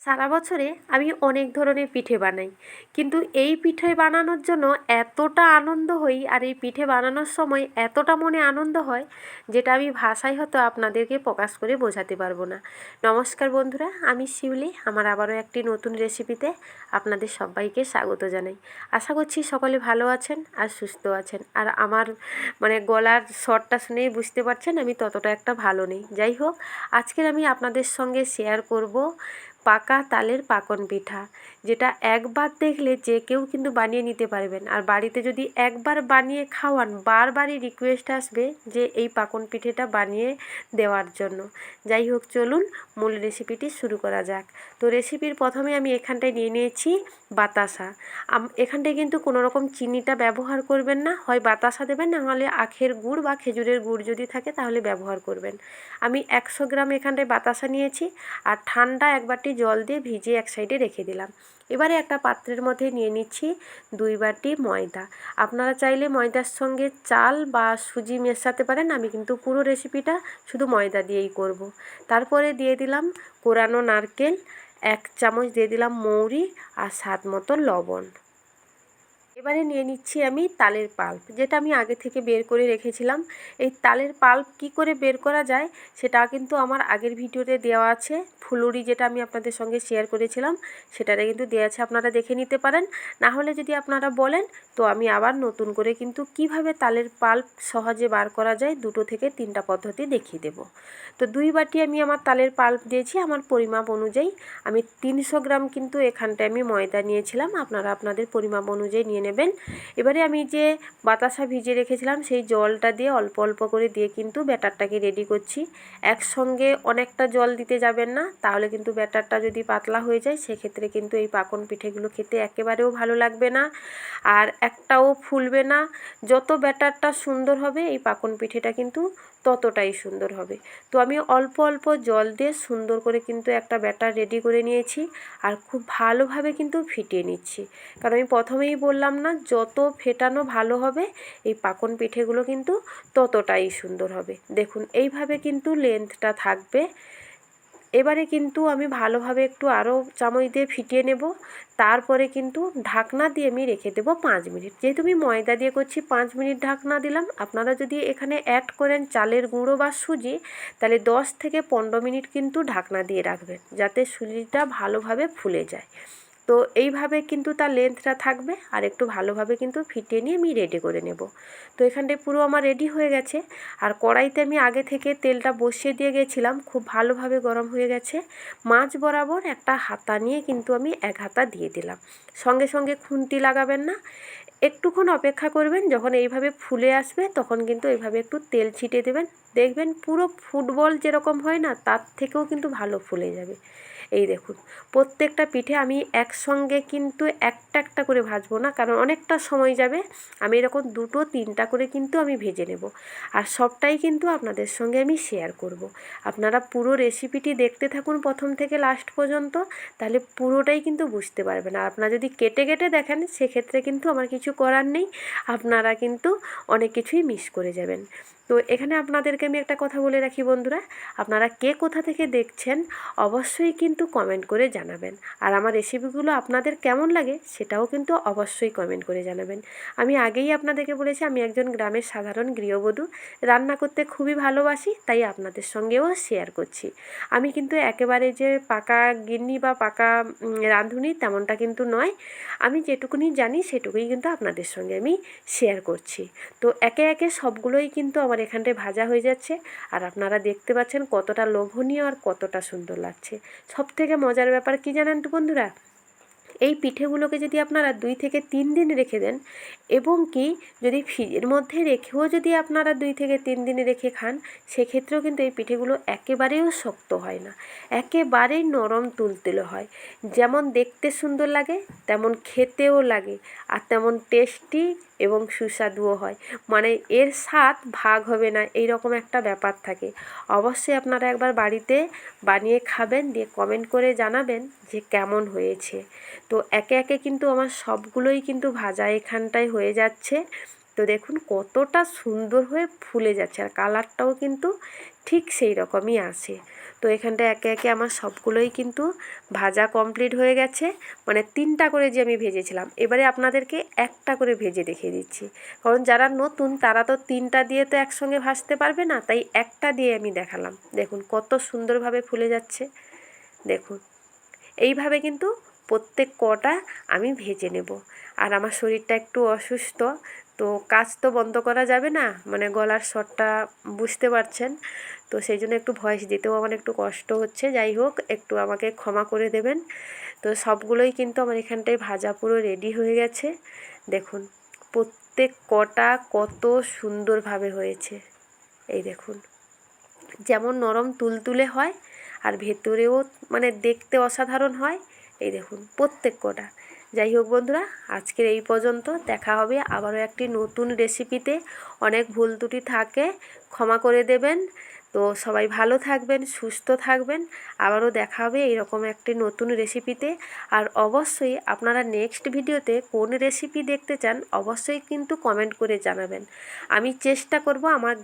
সারা বছরে আমি অনেক ধরনের পিঠে বানাই, কিন্তু এই পিঠে বানানোর জন্য এতটা আনন্দ হই আর এই পিঠে বানানোর সময় এতটা মনে আনন্দ হয় যেটা আমি ভাষায় হয়তো আপনাদেরকে প্রকাশ করে বোঝাতে পারবো না। নমস্কার বন্ধুরা, আমি শিউলি। আমার আবারও একটি নতুন রেসিপিতে আপনাদের সবাইকে স্বাগত জানাই। আশা করছি সকলে ভালো আছেন আর সুস্থ আছেন। আর আমার গলার স্বরটা শুনেই বুঝতে পারছেন আমি ততটা একটা ভালো নেই। যাই হোক, আজকের আমি আপনাদের সঙ্গে শেয়ার করব পাকা তালের পাকন পিঠা, যেটা একবার দেখলে যে কেউ কিন্তু বানিয়ে নিতে পারবেন। আর বাড়িতে যদি একবার বানিয়ে খাওয়ান, বারবারই রিকোয়েস্ট আসবে যে এই পাকন পিঠেটা বানিয়ে দেওয়ার জন্য। যাই হোক, চলুন মূল রেসিপিটি শুরু করা যাক। তো রেসিপির প্রথমে আমি এখানটায় নিয়ে নিয়েছি বাতাসা। এখানটায় কিন্তু কোনো রকম চিনিটা ব্যবহার করবেন না, হয় বাতাসা দেবেন, না হলে আখের গুড় বা খেজুরের গুড় যদি থাকে তাহলে ব্যবহার করবেন। আমি 100 গ্রাম এখানটায় বাতাসা নিয়েছি আর ঠান্ডা এক বাটি জল দিয়ে ভিজিয়ে এক সাইডে রেখে দিলাম। এবারে একটা পাত্রের মধ্যে নিয়ে নিচ্ছি 2 বাটি ময়দা। আপনারা চাইলে ময়দার সঙ্গে চাল বা সুজি মেশাতে পারেন, আমি কিন্তু পুরো রেসিপিটা শুধু ময়দা দিয়েই করব। তারপরে দিয়ে দিলাম কোরানো নারকেল, 1 চামচ দিয়ে দিলাম মৌরি আর স্বাদ মতো লবণ। এবারে নিয়ে নিচ্ছি আমি তালের পাল্প, যেটা আমি আগে থেকে বের করে রেখেছিলাম। এই তালের পাল্প কি করে বের করা যায় সেটা কিন্তু আমার আগের ভিডিওতে দেওয়া আছে। ফুলুরি যেটা আমি আপনাদের সঙ্গে শেয়ার করেছিলাম সেটাতে কিন্তু দেওয়া আছে, আপনারা দেখে নিতে পারেন। না হলে যদি আপনারা বলেন তো আমি আবার নতুন করে কিন্তু কিভাবে তালের পাল্প সহজে বার করা যায় 2 থেকে 3টা পদ্ধতি দেখিয়ে দেব। তো 2 বাটি আমি আমার তালের পাল্প দিয়েছি আমার পরিমাপ অনুযায়ী। আমি 300 গ্রাম কিন্তু এখানটায় আমি ময়দা নিয়েছিলাম, আপনারা আপনাদের পরিমাপ অনুযায়ী নিয়ে নেবেন। এবারে আমি যে বাতাসা ভিজিয়ে রেখেছিলাম সেই জলটা দিয়ে অল্প অল্প করে দিয়ে কিন্তু ব্যাটারটাকে রেডি করছি। একসঙ্গে অনেকটা জল দিতে যাবেন না, তাহলে কিন্তু ব্যাটারটা যদি পাতলা হয়ে যায় সেক্ষেত্রে কিন্তু এই পাকন পিঠেগুলো খেতে একেবারেও ভালো লাগবে না, আর একটাও ফুলবে না। যত ব্যাটারটা সুন্দর হবে এই পাকন পিঠেটা কিন্তু ততটাই সুন্দর হবে। তো আমি অল্প অল্প জল দিয়ে সুন্দর করে কিন্তু একটা ব্যাটার রেডি করে নিয়েছি আর খুব ভালোভাবে কিন্তু ফিটিয়ে নিচ্ছি। কারণ আমি প্রথমেই বললাম না, যত ফেটানো ভালো হবে এই পাকন পিঠেগুলো কিন্তু ততটাই সুন্দর হবে। দেখুন এইভাবে কিন্তু লেন্থটা থাকবে। এবারে কিন্তু আমি ভালোভাবে একটু আরও চামচ দিয়ে ফিটিয়ে নেব। তারপরে কিন্তু ঢাকনা দিয়ে আমি রেখে দেবো 5 মিনিট। যেহেতু আমি ময়দা দিয়ে করছি 5 মিনিট ঢাকনা দিলাম। আপনারা যদি এখানে অ্যাড করেন চালের গুঁড়ো বা সুজি, তাহলে 10 থেকে 15 মিনিট কিন্তু ঢাকনা দিয়ে রাখবেন, যাতে সুজিটা ভালোভাবে ফুলে যায়। তো এইভাবে কিন্তু তার লেন্থটা থাকবে আর একটু ভালোভাবে কিন্তু ফিটিয়ে নিয়ে আমি রেডি করে নেব। তো এখানটায় পুরো আমার রেডি হয়ে গেছে। আর কড়াইতে আমি আগে থেকে তেলটা বসিয়ে দিয়ে গেছিলাম, খুব ভালোভাবে গরম হয়ে গেছে। মাঝ বরাবর একটা হাতা নিয়ে কিন্তু আমি 1 হাতা দিয়ে দিলাম। সঙ্গে সঙ্গে খুন্তি লাগাবেন না, একটুক্ষণ অপেক্ষা করবেন। যখন এইভাবে ফুলে আসবে তখন কিন্তু এইভাবে একটু তেল ছিটিয়ে দেবেন। দেখবেন পুরো ফুটবল যেরকম হয় না, তার থেকেও কিন্তু ভালো ফুলে যাবে। এই দেখুন, প্রত্যেকটা পিঠে আমি একসঙ্গে কিন্তু একটা একটা করে ভাজবো না, কারণ অনেকটা সময় যাবে। আমি এরকম 2-3টা করে কিন্তু আমি ভেজে নেব, আর সবটাই কিন্তু আপনাদের সঙ্গে আমি শেয়ার করব। আপনারা পুরো রেসিপিটি দেখতে থাকুন প্রথম থেকে লাস্ট পর্যন্ত, তাহলে পুরোটাই কিন্তু বুঝতে পারবেন। আর আপনারা যদি কেটে কেটে দেখেন সেক্ষেত্রে কিন্তু আমার কিছু করার নেই, আপনারা কিন্তু অনেক কিছুই মিস করে যাবেন। তো এখানে আপনাদেরকে আমি একটা কথা বলে রাখি বন্ধুরা, আপনারা কে কোথা থেকে দেখছেন অবশ্যই কিন্তু কমেন্ট করে জানাবেন। আর আমার রেসিপিগুলো আপনাদের কেমন লাগে সেটাও কিন্তু অবশ্যই কমেন্ট করে জানাবেন। আমি আগেই আপনাদেরকে বলেছি আমি একজন গ্রামের সাধারণ গৃহবধূ, রান্না করতে খুবই ভালোবাসি, তাই আপনাদের সঙ্গেও শেয়ার করছি। আমি কিন্তু একেবারে যে পাকা গিন্নি বা পাকা রাঁধুনি তেমনটা কিন্তু নয়। আমি যেটুকুনি জানি সেটুকুই কিন্তু আপনাদের সঙ্গে আমি শেয়ার করছি। তো একে একে সবগুলোই কিন্তু আমার এখানটায় ভাজা হয়ে যাচ্ছে, আর আপনারা দেখতে পাচ্ছেন কতটা লোভনীয় আর কতটা সুন্দর লাগছে। সবথেকে মজার ব্যাপার কি জানেন তো বন্ধুরা, এই পিঠেগুলোকে যদি আপনারা 2 থেকে 3 দিন রেখে দেন, এবং কি যদি ফ্রিজের মধ্যে রেখেও যদি আপনারা 2 থেকে 3 দিন রেখে খান, সেক্ষেত্রেও কিন্তু এই পিঠেগুলো একেবারেও শক্ত হয় না, একেবারেই নরম তুলতুলে হয়। যেমন দেখতে সুন্দর লাগে তেমন খেতেও লাগে, আর তেমন টেস্টি এবং সুস্বাদুও হয়। এর স্বাদ ভাগ হবে না, এই রকম একটা ব্যাপার থাকে। অবশ্যই আপনারা একবার বাড়িতে বানিয়ে খাবেন, দিয়ে কমেন্ট করে জানাবেন যে কেমন হয়েছে। তো একে একে কিন্তু আমার সবগুলোই কিন্তু ভাজা এখানটায় হয়ে যাচ্ছে। তো দেখুন কতটা সুন্দর হয়ে ফুলে যাচ্ছে, আর কালারটাও কিন্তু ঠিক সেই রকমই আসে। তো এখানটা একে একে আমার সবগুলোই কিন্তু ভাজা কমপ্লিট হয়ে গেছে, মানে 3টা করে যে আমি ভেজেছিলাম, এবারে আপনাদেরকে একটা করে ভেজে দেখিয়ে দিচ্ছি, কারণ যারা নতুন তারা তো 3টা দিয়ে তো একসঙ্গে ভাজতে পারবে না, তাই একটা দিয়ে আমি দেখালাম। দেখুন কত সুন্দরভাবে ফুলে যাচ্ছে, দেখুন এইভাবে কিন্তু প্রত্যেক কটা আমি ভেজে নেব। আর আমার শরীরটা একটু অসুস্থ, তো কাজ তো বন্ধ করা যাবে না, মানে গলার স্বরটা বুঝতে পারছেন, তো সেই জন্য একটু ভয়েস দিতেও আমার একটু কষ্ট হচ্ছে। যাই হোক, একটু আমাকে ক্ষমা করে দেবেন। তো সবগুলোই কিন্তু আমার এখানটায় ভাজা পুরো রেডি হয়ে গেছে। দেখুন প্রত্যেক কটা কত সুন্দরভাবে হয়েছে, এই দেখুন যেমন নরম তুলতুলে হয় আর ভেতরেও মানে দেখতে অসাধারণ হয়, এই দেখুন প্রত্যেক কটা। যাই হোক বন্ধুরা, আজকের এই পর্যন্ত, দেখা হবে আবারও একটি নতুন রেসিপিতে। অনেক ভুল ত্রুটি থাকে, ক্ষমা করে দেবেন। তো সবাই ভালো থাকবেন, সুস্থ থাকবেন, আবারও দেখা হবে এইরকম একটি নতুন রেসিপিতে। আর অবশ্যই আপনারা নেক্সট ভিডিওতে কোন রেসিপি দেখতে চান অবশ্যই কিন্তু কমেন্ট করে জানাবেন। আমি চেষ্টা করব আমার